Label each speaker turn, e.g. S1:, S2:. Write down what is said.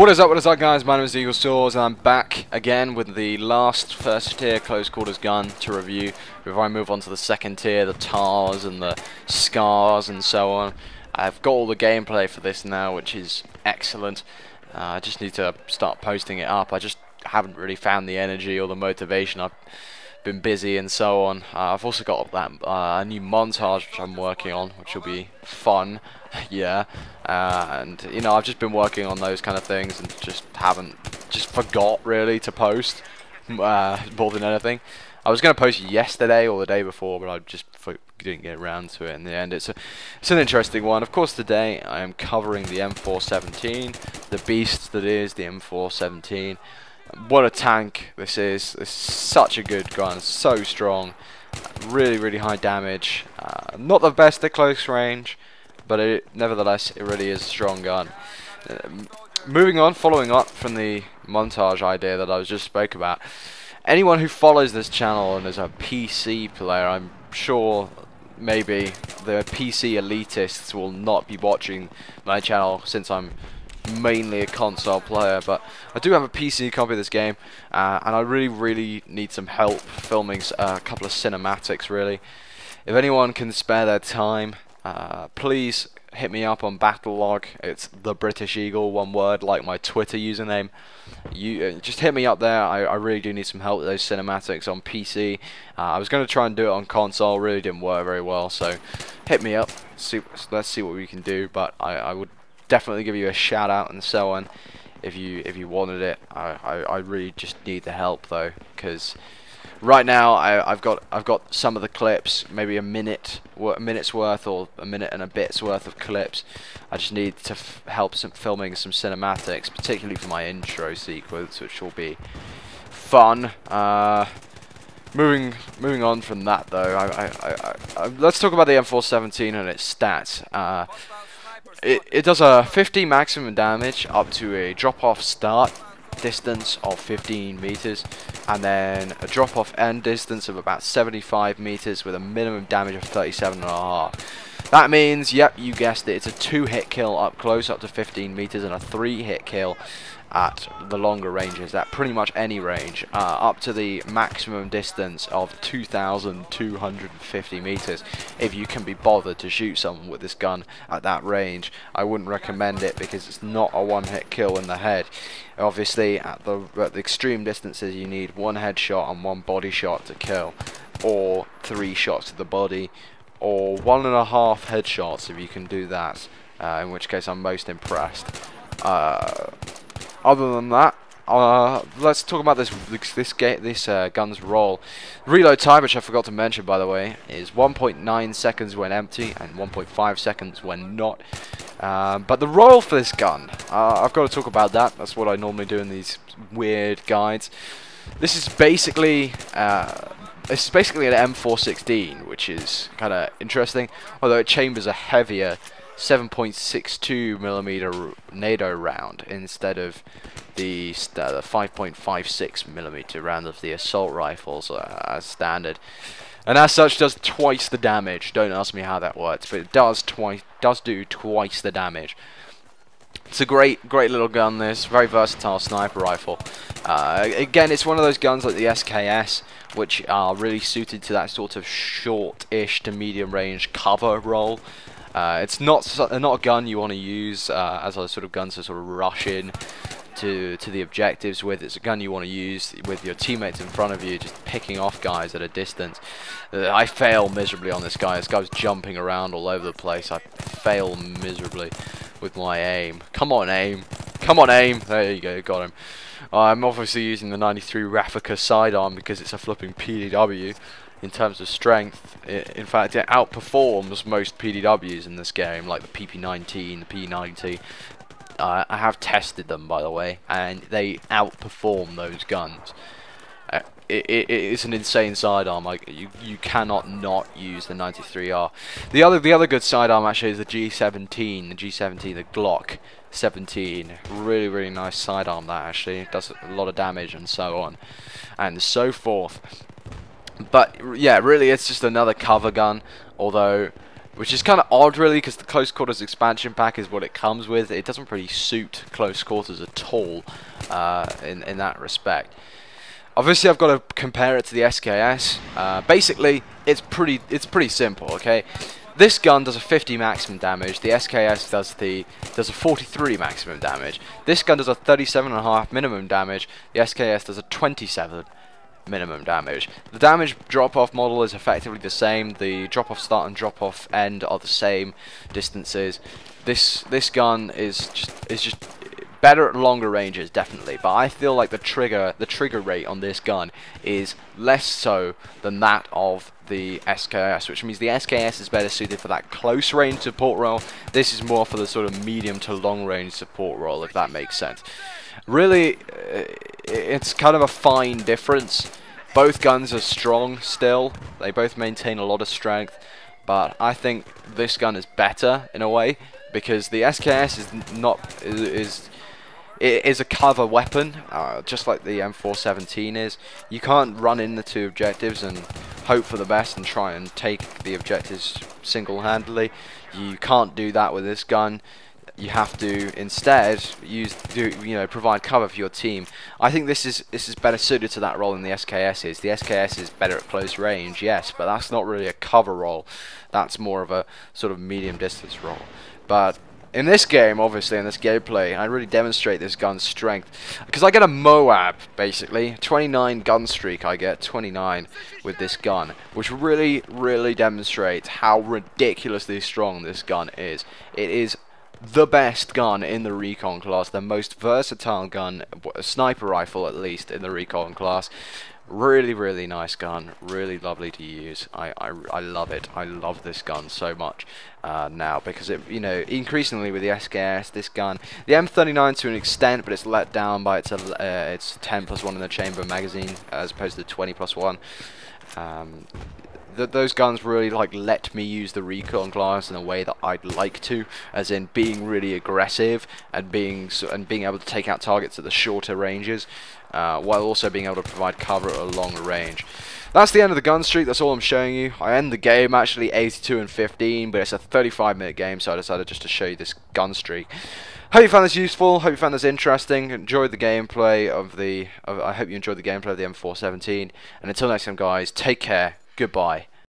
S1: What is up guys, my name is Eagle Stores and I'm back again with the last first tier close quarters gun to review before I move on to the second tier, the TARs and the SCARs and so on. I've got all the gameplay for this now, which is excellent. I just need to start posting it up. I just haven't really found the energy or the motivation. I've been busy and so on. I've also got that a new montage which I'm working on, which will be fun. Yeah, and you know, I've just been working on those kind of things and just forgot really to post more than anything. I was going to post yesterday or the day before, but I just didn't get around to it in the end. It's an interesting one. Of course, today I am covering the M417, the beast that is the M417. What a tank this is. It's such a good gun, so strong, really high damage. Not the best at close range, but nevertheless it really is a strong gun. Moving on, following up from the montage idea that I was just spoke about, anyone who follows this channel and is a PC player, I'm sure maybe the PC elitists will not be watching my channel since I'm mainly a console player, but I do have a PC copy of this game, and I really need some help filming a couple of cinematics. Really, if anyone can spare their time, please hit me up on Battlelog. It's the British Eagle, one word, like my Twitter username. You just hit me up there. I really do need some help with those cinematics on PC. I was going to try and do it on console, really didn't work very well, so hit me up. Let's see what we can do. But I would definitely give you a shout out and so on if you wanted it. I really just need the help though, because right now I've got some of the clips, maybe a minute's worth or a minute and a bit's worth of clips. I just need to help filming some cinematics, particularly for my intro sequence, which will be fun. Moving on from that though, let's talk about the M417 and its stats. It does a 50 maximum damage up to a drop-off start distance of 15 meters, and then a drop-off end distance of about 75 meters with a minimum damage of 37.5. That means, yep, you guessed it, it's a 2-hit kill up close up to 15 meters and a 3-hit kill at the longer ranges, at pretty much any range, up to the maximum distance of 2,250 meters. If you can be bothered to shoot someone with this gun at that range, I wouldn't recommend it because it's not a one-hit kill in the head. Obviously, at the extreme distances, you need 1 headshot and 1 body shot to kill, or 3 shots to the body, or 1.5 headshots if you can do that. In which case, I'm most impressed. Other than that, let's talk about this gun's roll. Reload time, which I forgot to mention by the way, is 1.9 seconds when empty and 1.5 seconds when not. But the roll for this gun, I've got to talk about that. That's what I normally do in these weird guides. This is basically an M416, which is kind of interesting, although it chambers a heavier 7.62mm NATO round instead of the 5.56mm round of the assault rifles as standard, and as such does twice the damage. Don't ask me how that works, but it does do twice the damage. It's a great little gun. This very versatile sniper rifle. Again, it's one of those guns like the SKS, which are really suited to that sort of short-ish to medium range cover role. It's not a gun you want to use as a sort of gun to sort of rush in to the objectives with. It's a gun you want to use with your teammates in front of you, just picking off guys at a distance. I fail miserably on this guy. This guy was jumping around all over the place. I fail miserably with my aim. Come on, aim. Come on, aim. There you go, got him. I'm obviously using the 93 Raffica sidearm because it's a flipping PDW. In terms of strength, in fact, it outperforms most PDWs in this game, like the PP19, the P90. I have tested them, by the way, and they outperform those guns. It's an insane sidearm. Like you cannot not use the 93R. The other good sidearm actually is the G17. The G17, the Glock 17. Really nice sidearm. That actually it does a lot of damage and so on, and so forth. But yeah, really, it's just another cover gun. Although which is kind of odd really, because the close quarters expansion pack is what it comes with. It doesn't really suit close quarters at all in that respect. Obviously I've got to compare it to the SKS. Basically it's pretty simple, okay? This gun does a 50 maximum damage, the SKS does a 43 maximum damage. This gun does a 37.5 minimum damage, the SKS does a 27 minimum damage. The damage drop-off model is effectively the same. The drop-off start and drop-off end are the same distances. This gun is just better at longer ranges, definitely, but I feel like the trigger rate on this gun is less so than that of the SKS, which means the SKS is better suited for that close range support role. This is more for the sort of medium to long range support role, if that makes sense. Really, it's kind of a fine difference. Both guns are strong still. They both maintain a lot of strength, but I think this gun is better in a way, because the SKS is a cover weapon, just like the M417 is. You can't run in the two objectives and hope for the best and try and take the objectives single-handedly. You can't do that with this gun. You have to instead provide cover for your team. I think this is better suited to that role than the SKS is. The SKS is better at close range, yes, but that's not really a cover role. That's more of a sort of medium distance role. But in this game, obviously, in this gameplay, I really demonstrate this gun's strength. Because I get a MoaB, basically. 29 gun streak, I get 29 with this gun. Which really, really demonstrates how ridiculously strong this gun is. It is the best gun in the recon class, the most versatile gun, a sniper rifle at least, in the recon class. Really, really nice gun, really lovely to use. I love it. I love this gun so much now, because it, increasingly with the SKS, this gun, the M39 to an extent, but it's let down by its 10+1 in the chamber magazine as opposed to the 20+1. Those guns really let me use the recon class in a way that I'd like to, as in being really aggressive and being able to take out targets at the shorter ranges, while also being able to provide cover at a longer range. That's the end of the gun streak. That's all I'm showing you. I end the game actually 82-15, but it's a 35-minute game, so I decided just to show you this gun streak. Hope you found this useful. Hope you found this interesting. Enjoyed the gameplay I hope you enjoyed the gameplay of the M417. And until next time, guys, take care. Goodbye.